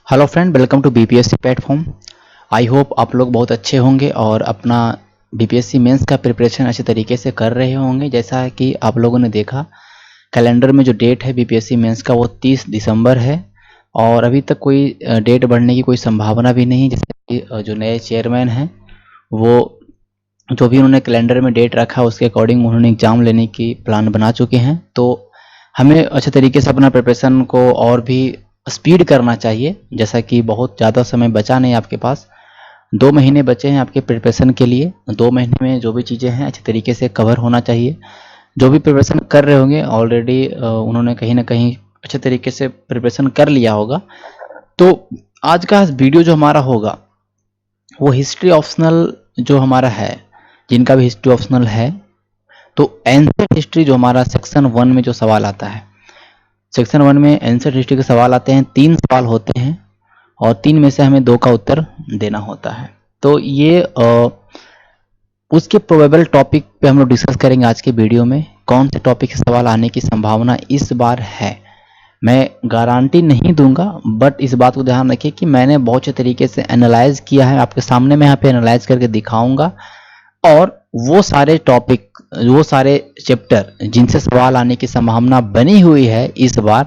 Hello friend, welcome to BPSC platform. I hope आप लोग बहुत अच्छे होंगे और अपना बीपीएससी मेंस का प्रिपरेशन अच्छे तरीके से कर रहे होंगे। जैसा कि आप लोगों ने देखा, कैलेंडर में जो डेट है बीपीएससी मेंस का वो 30 दिसंबर है और अभी तक कोई डेट बढ़ने की कोई संभावना भी नहीं। जैसे कि जो नए चेयरमैन हैं वो जो भी उन्होंने कैलेंडर में डेट रखा उसके अकॉर्डिंग उन्होंने एग्ज़ाम लेने की प्लान बना चुके हैं। तो हमें अच्छे तरीके से अपना प्रिपरेशन को और भी स्पीड करना चाहिए। जैसा कि बहुत ज़्यादा समय बचा नहीं आपके पास, 2 महीने बचे हैं आपके प्रिपरेशन के लिए। 2 महीने में जो भी चीज़ें हैं अच्छे तरीके से कवर होना चाहिए। जो भी प्रिपरेशन कर रहे होंगे ऑलरेडी उन्होंने कहीं ना कहीं अच्छे तरीके से प्रिपरेशन कर लिया होगा। तो आज का वीडियो जो हमारा होगा वो हिस्ट्री ऑप्शनल जो हमारा है, जिनका भी हिस्ट्री ऑप्शनल है, तो एंशिएंट हिस्ट्री जो हमारा सेक्शन 1 में जो सवाल आता है, सेक्शन 1 में एंशिएंट हिस्ट्री के सवाल आते हैं। 3 सवाल होते हैं और 3 में से हमें 2 का उत्तर देना होता है। तो ये उसके प्रोबेबल टॉपिक पे हम लोग डिस्कस करेंगे आज के वीडियो में। कौन से टॉपिक से सवाल आने की संभावना इस बार है, मैं गारंटी नहीं दूंगा, बट इस बात को ध्यान रखिए कि मैंने बहुत अच्छे तरीके से एनालाइज किया है। आपके सामने मैं यहाँ पे एनालाइज करके दिखाऊंगा और वो सारे टॉपिक, वो सारे चैप्टर जिनसे सवाल आने की संभावना बनी हुई है इस बार,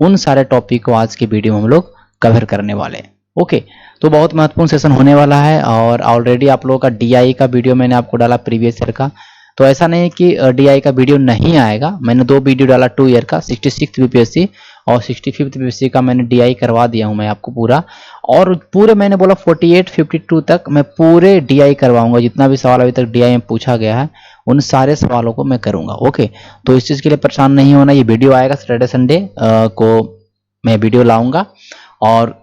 उन सारे टॉपिक को आज के वीडियो में हम लोग कवर करने वाले हैं। ओके, तो बहुत महत्वपूर्ण सेशन होने वाला है और ऑलरेडी आप लोगों का डीआई का वीडियो मैंने आपको डाला प्रीवियस ईयर का। तो ऐसा नहीं कि डीआई का वीडियो नहीं आएगा, मैंने 2 वीडियो डाला 2 ईयर का, 66 बीपीएससी और 65 बीपीएससी का मैंने डीआई करवा दिया हूं मैं आपको पूरा। और पूरे मैंने बोला 48 52 तक मैं पूरे डीआई करवाऊंगा। जितना भी सवाल अभी तक डीआई में पूछा गया है उन सारे सवालों को मैं करूंगा। ओके, तो इस चीज़ के लिए परेशान नहीं होना। ये वीडियो आएगा सैटरडे संडे को मैं वीडियो लाऊंगा और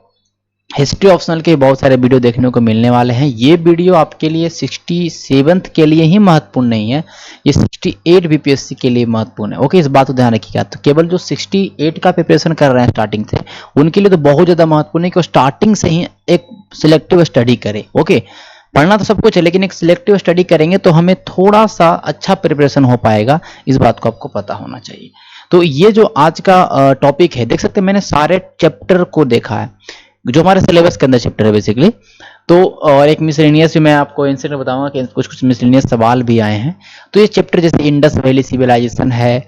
हिस्ट्री ऑप्शनल के बहुत सारे वीडियो देखने को मिलने वाले हैं। ये वीडियो आपके लिए 67th के लिए ही महत्वपूर्ण नहीं है, ये 68 बीपीएससी के लिए महत्वपूर्ण है। ओके, इस बात को ध्यान रखिएगा। तो केवल जो 68 का प्रिपरेशन कर रहे हैं स्टार्टिंग से, उनके लिए तो बहुत ज़्यादा महत्वपूर्ण है कि वो स्टार्टिंग से ही एक सिलेक्टिव स्टडी करें। ओके, पढ़ना तो सब कुछ है लेकिन एक सिलेक्टिव स्टडी करेंगे तो हमें थोड़ा सा अच्छा प्रिपरेशन हो पाएगा, इस बात को आपको पता होना चाहिए। तो ये जो आज का टॉपिक है, देख सकते हैं मैंने सारे चैप्टर को देखा है जो हमारे सिलेबस के अंदर चैप्टर है बेसिकली। तो और एक मिसलेनियस भी मैं आपको इंस्टेंट में बताऊंगा कि कुछ कुछ मिसलेनियस सवाल भी आए हैं। तो ये चैप्टर जैसे इंडस वैली सिविलाइजेशन है,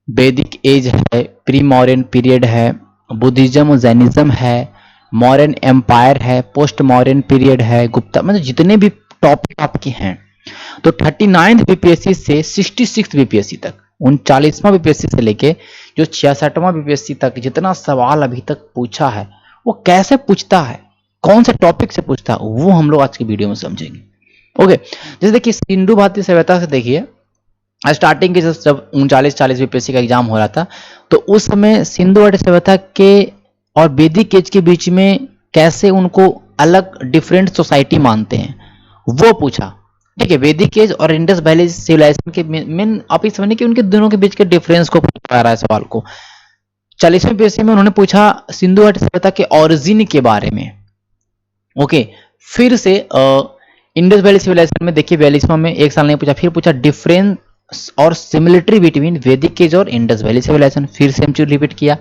वैदिक एज है, प्री मॉडर्न पीरियड है, बुद्धिज्म और जैनिज्म है, मॉडर्न एम्पायर है, पोस्ट मॉडर्न पीरियड है, गुप्ता, मतलब जितने भी टॉपिक आपके हैं। तो 39 बीपीएससी से 66 बीपीएससी तक, 39वां बीपीएससी से लेके जो 66वां बीपीएससी तक जितना सवाल अभी तक पूछा है वो कैसे पूछता है, कौन से टॉपिक से पूछता है, वो हम लोग आज की वीडियो में समझेंगे। ओके, जैसे देखिए सिंधु भारतीय सभ्यता से देखिए, स्टार्टिंग के जब 39-40 बीपीएससी का एग्जाम हो रहा था तो उस समय सिंधु घाटी सभ्यता के और वैदिक एज के बीच में कैसे उनको अलग डिफरेंट सोसाइटी मानते हैं वो पूछा। ठीक है, वैदिक एज और इंडस वैली सिविलाइजेशन के मेन आप ये समझने कि उनके दोनों के बीच के डिफरेंस को पूछा रहा है सवाल को। 40वें बीपीएससी में उन्होंने पूछा सिंधु घाटी सभ्यता के ओरिजिन के बारे में। ओके, फिर से इंडस वैली सिविलाइजेशन में देखिए 42वां में एक साल नहीं पूछा, फिर पूछा डिफरेंस और सिमिलरिटी बिटवीन वैदिक एज और इंडस वैली सिविलाइजेशन, फिर सेम चीज रिपीट किया।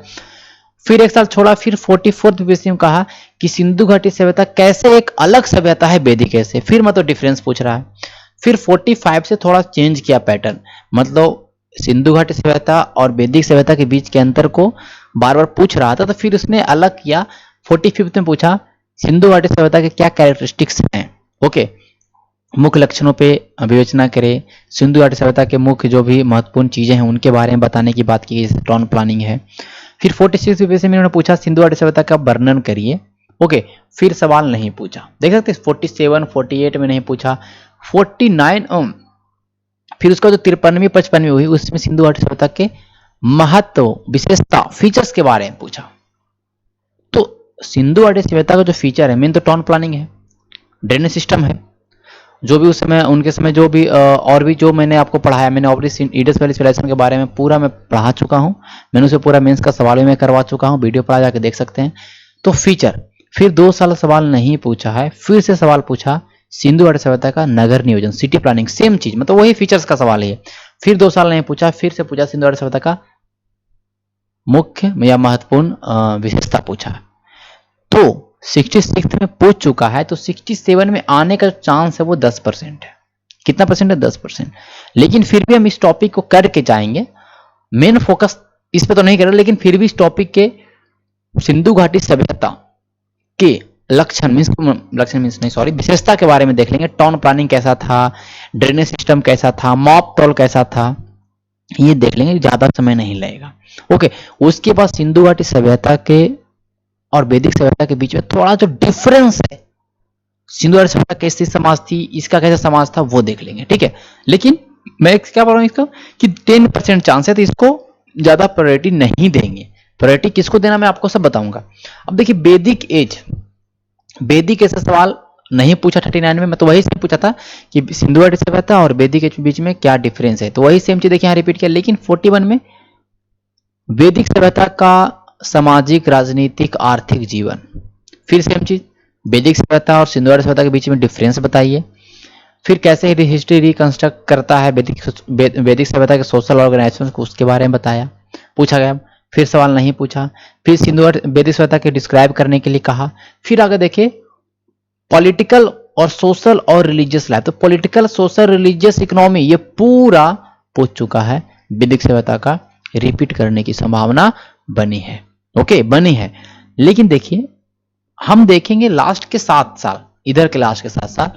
फिर एक साल छोड़ा, फिर 44th बीपीएससी में कहा कि सिंधु घाटी सभ्यता कैसे एक अलग सभ्यता है वैदिक एज से, फिर मतलब डिफरेंस पूछ रहा है। फिर 45 से थोड़ा चेंज किया पैटर्न, मतलब सिंधु घाटी सभ्यता और वैदिक सभ्यता के बीच के अंतर को बार बार पूछ रहा था। तो फिर उसने अलग किया, 45th में पूछा सिंधु घाटी सभ्यता के क्या कैरेक्टरिस्टिक्स हैं। ओके, मुख्य लक्षणों पे विवेचना करें, सिंधु घाटी सभ्यता के मुख्य जो भी महत्वपूर्ण चीजें हैं उनके बारे में बताने की बात की, टाउन प्लानिंग है। फिर 46 बीपीएससी में उन्होंने पूछा सिंधु घाटी सभ्यता का वर्णन करिए। ओके, फिर सवाल नहीं पूछा, देख सकते 47 48 में नहीं पूछा, 49 फिर उसका जो 53वीं 55वीं हुई उसमें सिंधु घाटी सभ्यता के महत्व, विशेषता, फीचर्स के बारे में पूछा। तो सिंधु घाटी सभ्यता का जो फीचर है मेन तो टाउन प्लानिंग है, ड्रेनेज सिस्टम है, जो भी उस समय उनके समय जो भी और भी जो मैंने आपको पढ़ाया, मैंने ऑलरेडी इंडस वैली सिविलाइजेशन के बारे में पूरा मैं पढ़ा चुका हूं, मैंने उसे पूरा मेंस का सवाल भी मैं करवा चुका हूं, वीडियो पर जाकर देख सकते हैं। तो फीचर, फिर 2 साल सवाल नहीं पूछा है, फिर से सवाल पूछा सिंधु घाटी सभ्यता का नगर नियोजन, सिटी प्लानिंग, सेम चीज, मतलब वही फीचर्स का सवाल है। फिर 2 साल नहीं पूछा, फिर से पूछा सिंधु घाटी सभ्यता का मुख्य या महत्वपूर्ण विशेषता पूछा। तो 66 में पूछ चुका है, तो 67 में आने का चांस है वो 10% है। कितना परसेंट है? 10%। लेकिन फिर भी हम इस टॉपिक को करके जाएंगे, मेन फोकस इस पे तो नहीं कर रहे, लेकिन फिर भी इस टॉपिक के सिंधु घाटी सभ्यता के लक्षण मीन्स नहीं सॉरी विशेषता के बारे में देख लेंगे। टाउन प्लानिंग कैसा था, ड्रेनेज सिस्टम कैसा था, मॉप टोल कैसा था, ये देख लेंगे, ज्यादा समय नहीं लगेगा। ओके, उसके बाद सिंधु घाटी सभ्यता के और वैदिक सभ्यता के बीच में थोड़ा जो डिफरेंस है, सिंधु घाटी सभ्यता कैसी समाज थी, इसका कैसा समाज था, वो देख लेंगे। ठीक है, लेकिन मैं क्या बोल रहा हूँ इसका कि 10% चांस है, तो इसको ज्यादा प्रायोरिटी नहीं देंगे। प्रायोरिटी किसको देना मैं आपको सब बताऊंगा। अब देखिए वैदिक ऐसा सवाल नहीं पूछा 39 में, मैं तो वही से पूछा था कि सिंधु घाटी सभ्यता और वैदिक के बीच में क्या डिफरेंस है, तो वही सेम चीज देखिए यहाँ रिपीट किया। लेकिन 41 में वैदिक सभ्यता का सामाजिक, राजनीतिक, आर्थिक जीवन, फिर सेम चीज वैदिक सभ्यता और सिंधु घाटी सभ्यता के बीच में डिफरेंस बताइए। फिर कैसे हिस्ट्री रिकंस्ट्रक्ट करता है वैदिक सभ्यता के सोशल ऑर्गेनाइजेशन को, उसके बारे में बताया, पूछा गया। फिर सवाल नहीं पूछा। फिर सिंधु वैदिक सभ्यता के डिस्क्राइब करने के लिए कहा। फिर आगे देखिए पॉलिटिकल और सोशल और रिलीजियस लाइफ, तो पॉलिटिकल, सोशल, रिलीजियस, इकोनॉमी, ये पूरा पूछ चुका है। वैदिक सभ्यता का रिपीट करने की संभावना बनी है। ओके, बनी है। लेकिन देखिए हम देखेंगे लास्ट के 7 साल, इधर के लास्ट के 7 साल,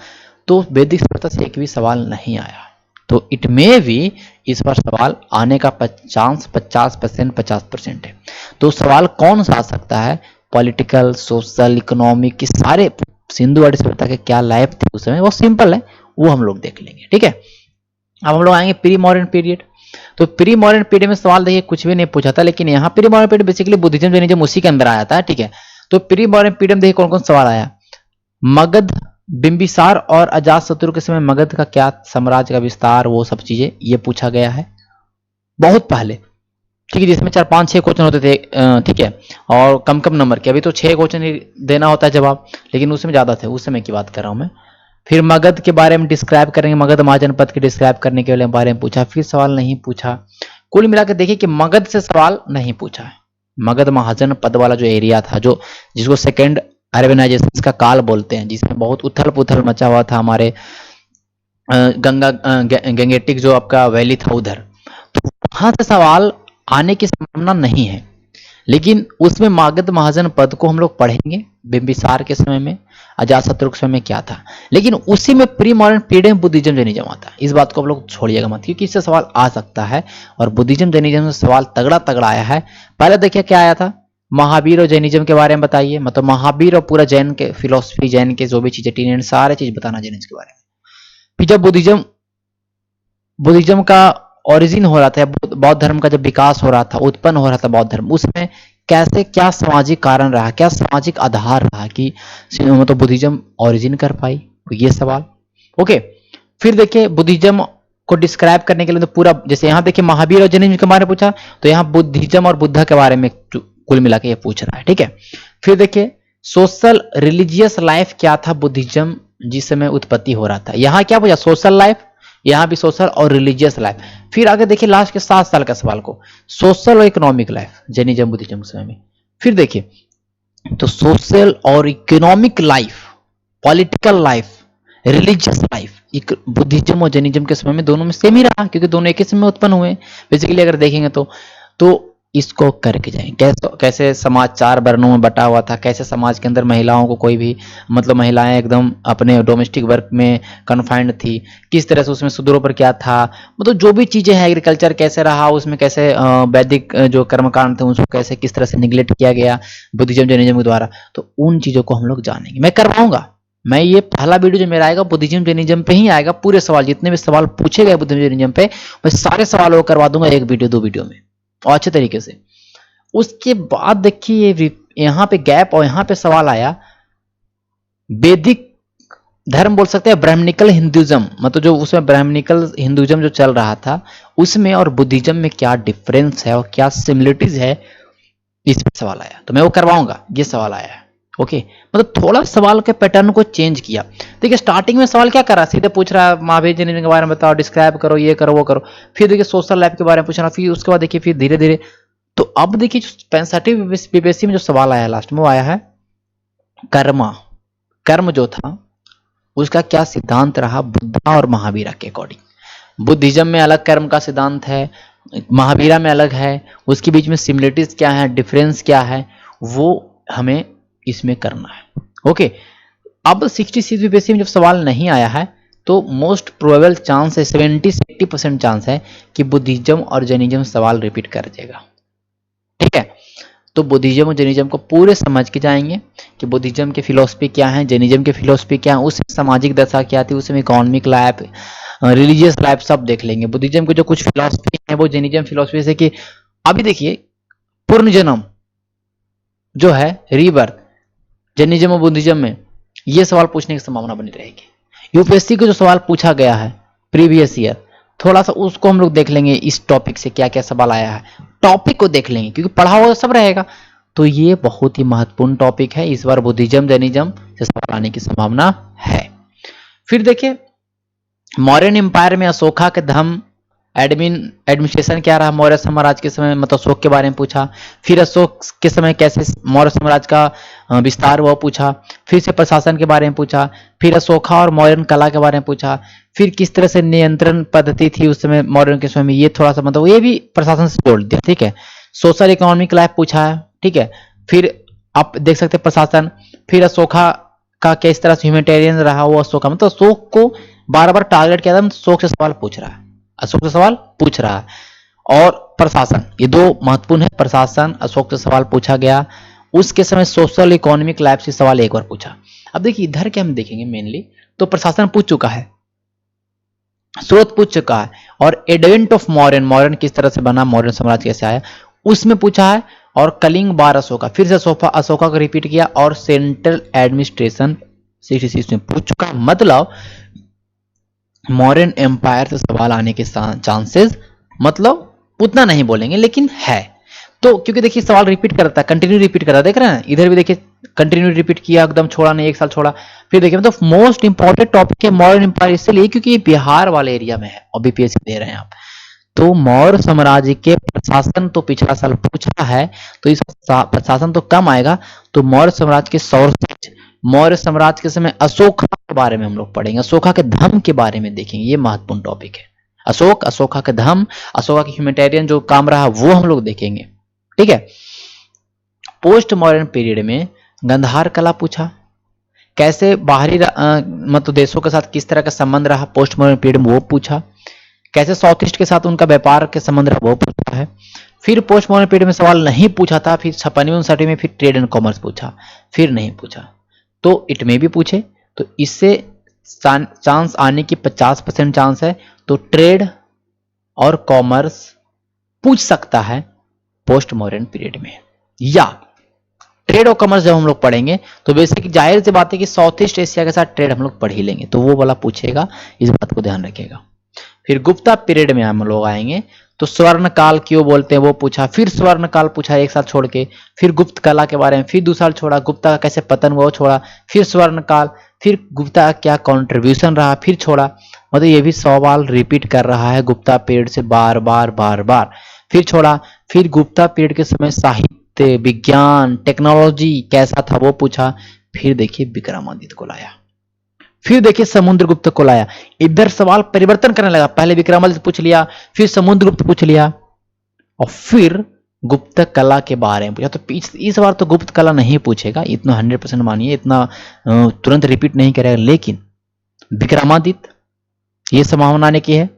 तो वैदिक सभ्यता से एक भी सवाल नहीं आया। तो इट मे भी इस बार सवाल आने का चांस 50%, 50% है। तो सवाल कौन सा आ सकता है? पॉलिटिकल, सोशल, इकोनॉमिक के सारे, सिंधु घाटी सभ्यता के क्या लाइफ थे उस समय, वो सिंपल है, वो हम लोग देख लेंगे। ठीक है, अब हम लोग आएंगे प्री मॉडर्न पीरियड। तो प्री मॉडर्न पीरियड में सवाल देखिए कुछ भी नहीं पूछा था, लेकिन यहाँ pre modern period basically Buddhism, Jainism उसी के अंदर आया था। ठीक है, तो प्री मॉडर्न पीरियड में देखिए कौन कौन सवाल आया। मगध, बिंबिसार और अजातशत्रु के समय मगध का क्या साम्राज्य का विस्तार, वो सब चीजें ये पूछा गया है बहुत पहले। ठीक है, जिसमें 4, 5, 6 क्वेश्चन होते थे। ठीक है, और कम कम नंबर के, अभी तो 6 क्वेश्चन ही देना होता है जवाब, लेकिन उसमें ज्यादा थे, उस समय की बात कर रहा हूं मैं। फिर मगध के बारे में डिस्क्राइब करेंगे, मगध महाजनपद के डिस्क्राइब करने के बारे में पूछा, फिर सवाल नहीं पूछा। कुल मिलाकर देखिए कि मगध से सवाल नहीं पूछा है। मगध महाजनपद वाला जो एरिया था, जो जिसको सेकेंड अर्बनाइजेशन का काल बोलते हैं, जिसमें बहुत उथल पुथल मचा हुआ था, हमारे गंगेटिक जो आपका वैली था उधर, तो वहां से सवाल आने की संभावना नहीं है। लेकिन उसमें मगध महाजनपद को हम लोग पढ़ेंगे, बिंबिसार के समय में, अजातशत्रु के समय में क्या था। लेकिन उसी में प्री मॉडर्न पीरियड में बुद्धिज्म, जैनिज्म आता है। इस बात को आप लोग छोड़िएगा मत, क्योंकि इससे सवाल आ सकता है, और बुद्धिज्म, जैनिज्म से सवाल तगड़ा तगड़ा आया है। पहले देखिए क्या आया था, महावीर और जैनिज्म के बारे में बताइए, मतलब महावीर और पूरा जैन के फिलोसफी, जैन के जो भी चीजें, टीन सारे चीज बताना जैनिज्म के बारे में। फिर जब बुद्धिज्म का ओरिजिन हो रहा था, बौद्ध धर्म का जब विकास हो रहा था, उत्पन्न हो रहा था बौद्ध धर्म, उसमें कैसे क्या सामाजिक कारण रहा, क्या सामाजिक आधार रहा कि मतलब बुद्धिज्म ओरिजिन कर पाई, ये सवाल। ओके, फिर देखिए बुद्धिज्म को डिस्क्राइब करने के लिए तो पूरा, जैसे यहाँ देखिए महावीर और जैनिज्म के बारे में पूछा, तो यहाँ बुद्धिज्म और बुद्धा के बारे में कुल मिला के ये पूछ रहा है। ठीक है, फिर देखिए सोशल रिलीजियस लाइफ क्या था बुद्धिज्म जिस समय उत्पत्ति हो रहा था, यहाँ क्या पूछा, सोशल लाइफ, यहाँ भी सोशल और रिलीजियस लाइफ। फिर आगे देखिए लास्ट के 7 साल का सवाल को, सोशल और इकोनॉमिक लाइफ, जैनिज्म बुद्धिज्म के समय में। फिर देखिए तो सोशल और economic life, political life, religious life, Buddhism और जैनिज्म के समय में दोनों में सेम ही रहा, क्योंकि दोनों एक ही समय में उत्पन्न हुए बेसिकली अगर देखेंगे तो इसको करके जाएंगे। कैसे समाज 4 वर्णों में बटा हुआ था, कैसे समाज के अंदर महिलाओं को कोई भी, मतलब महिलाएं एकदम अपने डोमेस्टिक वर्क में कन्फाइंड थी, किस तरह से उसमें शूद्रों पर क्या था, मतलब जो भी चीजें हैं, एग्रीकल्चर कैसे रहा, उसमें कैसे वैदिक जो कर्मकांड थे उसको कैसे किस तरह से निगलेक्ट किया गया बुद्धिज्म जैनिज्म के द्वारा, तो उन चीजों को हम लोग जानेंगे। मैं करवाऊंगा, मैं ये पहला वीडियो जो मेरा आएगा बुद्धिज्म जैनिज्म पे ही आएगा, पूरे सवाल जितने भी सवाल पूछे गए बुद्धिज्म जैनिज्म पे, मैं सारे सवालों को करवा दूंगा 1 वीडियो 2 वीडियो में और अच्छे तरीके से। उसके बाद देखिए यहां पे गैप, और यहां पे सवाल आया वैदिक धर्म बोल सकते हैं, ब्राह्मणिकल हिंदुइज्म, मतलब जो उसमें ब्राह्मणिकल हिंदुइज्म जो चल रहा था उसमें और बुद्धिज्म में क्या डिफरेंस है और क्या सिमिलरिटीज है, इस पे सवाल आया, तो मैं वो करवाऊंगा। ये सवाल आया है। ओके, मतलब थोड़ा सवाल के पैटर्न को चेंज किया। देखिए स्टार्टिंग में सवाल क्या कर रहा है, सीधे पूछ रहा है महावीर जैनिज्म के बारे में बताओ, डिस्क्राइब करो, ये करो वो करो। फिर देखिए सोशल लाइफ के बारे में पूछना, फिर उसके बाद देखिए फिर धीरे धीरे, तो अब देखिए 65 बीपीएससी में जो सवाल आया लास्ट में वो आया है कर्मा, कर्म जो था उसका क्या सिद्धांत रहा बुद्धा और महावीरा के अकॉर्डिंग। बुद्धिज्म में अलग कर्म का सिद्धांत है, महावीरा में अलग है, उसके बीच में सिमिलरिटीज क्या है, डिफरेंस क्या है, वो हमें इसमें करना है। ओके, अब 66 यूपीएससी में जब सवाल नहीं आया है तो मोस्ट प्रोबेबल चांस है 70 से 80% चांस है कि बुद्धिज्म और जैनिज्म सवाल रिपीट कर देगा। ठीक है, तो बुद्धिज्म और जैनिज्म को पूरे समझ के जाएंगे कि बुद्धिज्म के फिलोसफी क्या है, जैनिज्म के फिलोसफी क्या है, उसमें सामाजिक दशा क्या थी, उसमें इकोनॉमिक लाइफ, रिलीजियस लाइफ सब देख लेंगे। बुद्धिज्म के जो कुछ फिलोसफी है वो जैनिज्म फिलोसफी से कि अभी देखिए पुनर्जन्म जो है रीबर्थ, जैनिज्म और बुद्धिज्म में ये सवाल पूछने की संभावना बनी रहेगी। यूपीएससी को जो सवाल पूछा गया है प्रीवियस ईयर, थोड़ा सा उसको हम लोग देख लेंगे, इस टॉपिक से क्या क्या सवाल आया है, टॉपिक को देख लेंगे क्योंकि पढ़ा हुआ सब रहेगा। तो ये बहुत ही महत्वपूर्ण टॉपिक है, इस बार बुद्धिज्म जैनिज्म से सवाल आने की संभावना है। फिर देखिए मौर्यन एम्पायर में अशोका के धर्म एडमिनिस्ट्रेशन क्या रहा मौर्य साम्राज्य के समय, मतलब अशोक के बारे में पूछा। फिर अशोक के समय कैसे मौर्य साम्राज्य का विस्तार हुआ पूछा। फिर से प्रशासन के बारे में पूछा। फिर अशोका और मौर्यन कला के बारे में पूछा। फिर किस तरह से नियंत्रण पद्धति थी उस समय मौर्यन के समय में, ये थोड़ा सा मतलब ये भी प्रशासन से जोड़ दिया। ठीक है, सोशल इकोनॉमिक लाइफ पूछा है। ठीक है, फिर आप देख सकते हैं प्रशासन। फिर अशोका का किस तरह से ह्यूमैनिटेरियन रहा वो अशोका, मतलब अशोक को बार बार टारगेट किया था, अशोक से सवाल पूछ रहा है, अशोक से सवाल पूछ रहा है। और प्रशासन, ये दो महत्वपूर्ण है, प्रशासन अशोक से सवाल पूछा गया। उसके समय सोशल इकोनॉमिक लाइफ से सवाल एक बार पूछा। अब देखिए इधर के हम देखेंगे मेनली तो प्रशासन पूछ चुका है, स्रोत पूछ चुका है, और एडवेंट ऑफ मौर्यन, मौर्यन किस तरह से बना, मौर्यन साम्राज्य कैसे आया, उसमें पूछा है। और कलिंग बार अशोका, फिर से अशोका को रिपीट किया। और सेंट्रल एडमिनिस्ट्रेशन 66 में पूछ चुका। मतलब मौर्यन एम्पायर से सवाल आने के चांसेस मतलब उतना नहीं बोलेंगे लेकिन है। तो क्योंकि देखिए सवाल रिपीट करता है, कंटिन्यू रिपीट कर रहा है, देख रहे हैं इधर भी देखिए कंटिन्यू रिपीट किया, एकदम छोड़ा नहीं, एक साल छोड़ा। फिर देखिए मतलब मोस्ट इंपॉर्टेंट टॉपिक है मौर्यन एम्पायर, इसलिए क्योंकि ये बिहार वाले एरिया में है और बीपीएससी दे रहे हैं आप। तो मौर्य साम्राज्य के प्रशासन तो पिछला साल पूछा है, तो इस प्रशासन तो कम आएगा। तो मौर्य साम्राज्य के सोर्सेज, मौर्य साम्राज्य के समय अशोका के बारे में हम लोग पढ़ेंगे, अशोका के धर्म के बारे में देखेंगे, ये महत्वपूर्ण टॉपिक है। अशोका के धर्म, अशोका के ह्यूमैनिटेरियन जो काम रहा वो हम लोग देखेंगे। ठीक है, पोस्ट मॉडर्न पीरियड में गंधार कला पूछा, कैसे बाहरी मतलब देशों के साथ किस तरह का संबंध रहा पोस्ट मॉडर्न पीरियड में वो पूछा। कैसे साउथ ईस्ट के साथ उनका व्यापार के संबंध रहा वो पूछा है। फिर पोस्ट मॉडर्न पीरियड में सवाल नहीं पूछा था, फिर 56 में फिर ट्रेड एंड कॉमर्स पूछा, फिर नहीं पूछा। तो इट में भी पूछे, तो इससे चांस आने की 50% चांस है। तो ट्रेड और कॉमर्स पूछ सकता है पोस्ट मॉडर्न पीरियड में। या ट्रेड और कॉमर्स जब हम लोग पढ़ेंगे तो बेसिक जाहिर सी बात है कि साउथ ईस्ट एशिया के साथ ट्रेड हम लोग पढ़ ही लेंगे, तो वो वाला पूछेगा, इस बात को ध्यान रखिएगा। फिर गुप्ता पीरियड में हम लोग आएंगे तो स्वर्ण काल क्यों बोलते हैं वो पूछा। फिर स्वर्ण काल पूछा एक साल छोड़ के। फिर गुप्त कला के बारे में फिर 2 साल छोड़ा, गुप्ता का कैसे पतन हुआ वो छोड़ा। फिर स्वर्ण काल, फिर गुप्ता का क्या कॉन्ट्रीब्यूशन रहा, फिर छोड़ा। मतलब ये भी सवाल रिपीट कर रहा है गुप्ता पीरियड से बार बार बार बार, फिर छोड़ा। फिर गुप्ता पीरियड के समय साहित्य, विज्ञान, टेक्नोलॉजी कैसा था वो पूछा। फिर देखिए विक्रमादित्य को लाया, फिर देखिए समुद्रगुप्त को लाया। इधर सवाल परिवर्तन करने लगा, पहले विक्रमादित्य पूछ लिया, फिर समुद्रगुप्त पूछ लिया, और फिर गुप्त कला के बारे में पूछा। तो इस बार तो गुप्त कला नहीं पूछेगा, इतना 100% मानिए, इतना तुरंत रिपीट नहीं करेगा। लेकिन विक्रमादित्य ये संभावना आने की है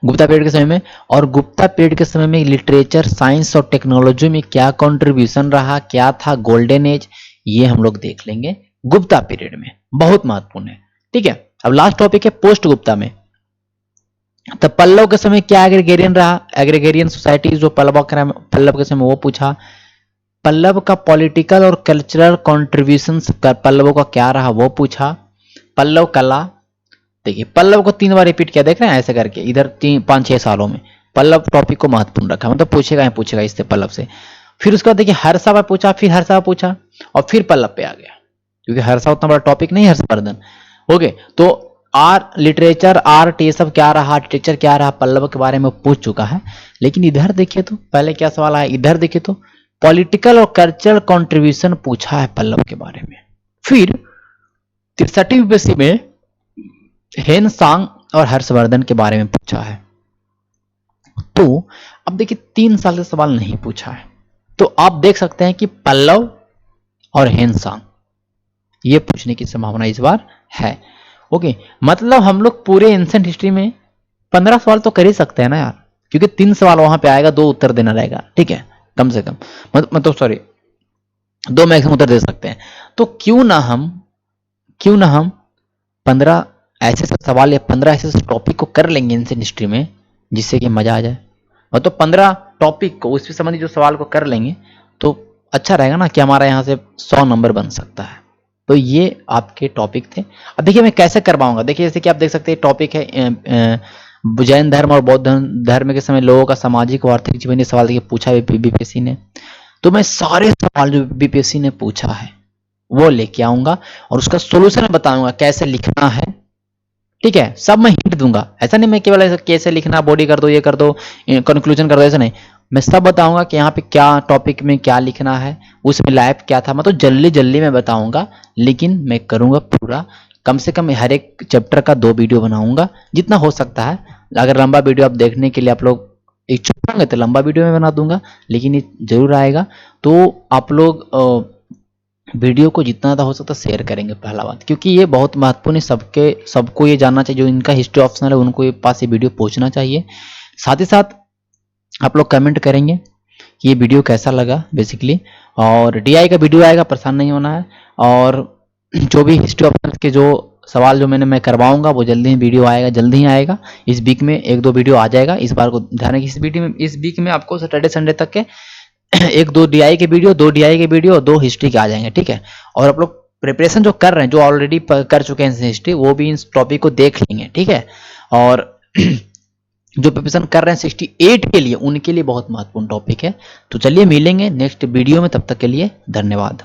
गुप्ता पीरियड के समय में। और गुप्ता पीरियड के समय में लिटरेचर, साइंस और टेक्नोलॉजी में क्या कंट्रीब्यूशन रहा, क्या था गोल्डन एज, ये हम लोग देख लेंगे गुप्ता पीरियड में, बहुत महत्वपूर्ण है। ठीक है, अब लास्ट टॉपिक है पोस्ट गुप्ता में। तो पल्लव के समय क्या एग्रीगेरियन रहा, एग्रीगेरियन सोसाइटी जो पल्लव के समय वो पूछा। पल्लव का पॉलिटिकल और कल्चरल कॉन्ट्रीब्यूशन पल्लवों का क्या रहा वो पूछा। पल्लव कला, देखिए पल्लव को 3 बार रिपीट किया, देख रहे हैं ऐसे करके, इधर 5-6 सालों में पल्लव टॉपिक को महत्वपूर्ण रखा, मतलब पूछेगा ही पूछेगा इससे पल्लव से। फिर उसके बाद देखिए हर्षा पर पूछा, फिर हर्षा पर पूछा, और फिर पल्लव पे आ गया, क्योंकि हर्षा उतना बड़ा टॉपिक नहीं, हर्षवर्धन। ओके, तो लिटरेचर, आर्ट, ये सब क्या रहा, आर्किटेक्चर क्या रहा, पल्लव के बारे में पूछ चुका है। लेकिन इधर देखिए तो पहले क्या सवाल आया, इधर देखिए तो पॉलिटिकल और कल्चरल कंट्रीब्यूशन पूछा है पल्लव के बारे में। फिर 63वीं यूपीएससी में हेन सांग और हर्षवर्धन के बारे में पूछा है। तो अब देखिए 3 साल से सवाल नहीं पूछा है, तो आप देख सकते हैं कि पल्लव और हेन सांग ये पूछने की संभावना इस बार है। ओके, मतलब हम लोग पूरे एंशिएंट हिस्ट्री में 15 सवाल तो कर ही सकते हैं ना यार, क्योंकि 3 सवाल वहां पे आएगा, 2 उत्तर देना रहेगा, ठीक है, कम से कम मतलब सॉरी 2 मैक्सिमम उत्तर दे सकते हैं। तो क्यों ना हम 15 ऐसे सवाल या 15 ऐसे टॉपिक को कर लेंगे एंशिएंट हिस्ट्री में, जिससे कि मजा आ जाए। और तो 15 टॉपिक को उससे संबंधित जो सवाल को कर लेंगे तो अच्छा रहेगा ना, कि हमारा यहाँ से 100 नंबर बन सकता है। तो ये आपके टॉपिक थे। अब देखिए मैं कैसे करवाऊंगा। देखिए जैसे कि आप देख सकते हैं टॉपिक है जैन धर्म और बौद्ध धर्म के समय लोगों का सामाजिक और आर्थिक जीवन, ये सवाल देखिए पूछा है बीपीएससी ने। तो मैं सारे सवाल जो बीपीएससी ने पूछा है वो लेके आऊंगा और उसका सोल्यूशन बताऊंगा कैसे लिखना है, ठीक है। सब मैं हिंट दूंगा, ऐसा नहीं मैं केवल ऐसा कैसे लिखना, बॉडी कर दो, ये कर दो, कंक्लूजन कर दो, ऐसा नहीं। मैं सब बताऊंगा कि यहाँ पे क्या टॉपिक में क्या लिखना है, उसमें लाइफ क्या था, मतलब जल्दी जल्दी मैं बताऊंगा, लेकिन मैं करूंगा पूरा। कम से कम हर एक चैप्टर का 2 वीडियो बनाऊंगा जितना हो सकता है। अगर लंबा वीडियो आप देखने के लिए आप लोग इच्छुक होंगे तो लंबा वीडियो में बना दूंगा, लेकिन ये जरूर आएगा। तो आप लोग वीडियो को जितना ज़्यादा हो सकता है शेयर करेंगे, पहला बात, क्योंकि ये बहुत महत्वपूर्ण है। सबको ये जानना चाहिए, जो इनका हिस्ट्री ऑप्शनल है उनको ये पास ये वीडियो पहुंचना चाहिए। साथ ही साथ आप लोग कमेंट करेंगे कि ये वीडियो कैसा लगा बेसिकली, और डीआई का वीडियो आएगा, परेशान नहीं होना है। और जो भी हिस्ट्री ऑप्शनल के जो सवाल जो मैं करवाऊंगा वो जल्दी ही वीडियो आएगा, जल्दी ही आएगा। इस वीक में 1-2 वीडियो आ जाएगा, इस बार को ध्यान रखिए। इस वीक में आपको सैटरडे संडे तक के 1-2 डीआई के वीडियो, 2 डीआई के वीडियो, 2 हिस्ट्री के आ जाएंगे, ठीक है। और आप लोग प्रिपरेशन जो कर रहे हैं, जो ऑलरेडी कर चुके हैं हिस्ट्री, वो भी इस टॉपिक को देख लेंगे, ठीक है। और जो प्रिपरेशन कर रहे हैं 68 के लिए, उनके लिए बहुत महत्वपूर्ण टॉपिक है। तो चलिए मिलेंगे नेक्स्ट वीडियो में, तब तक के लिए धन्यवाद।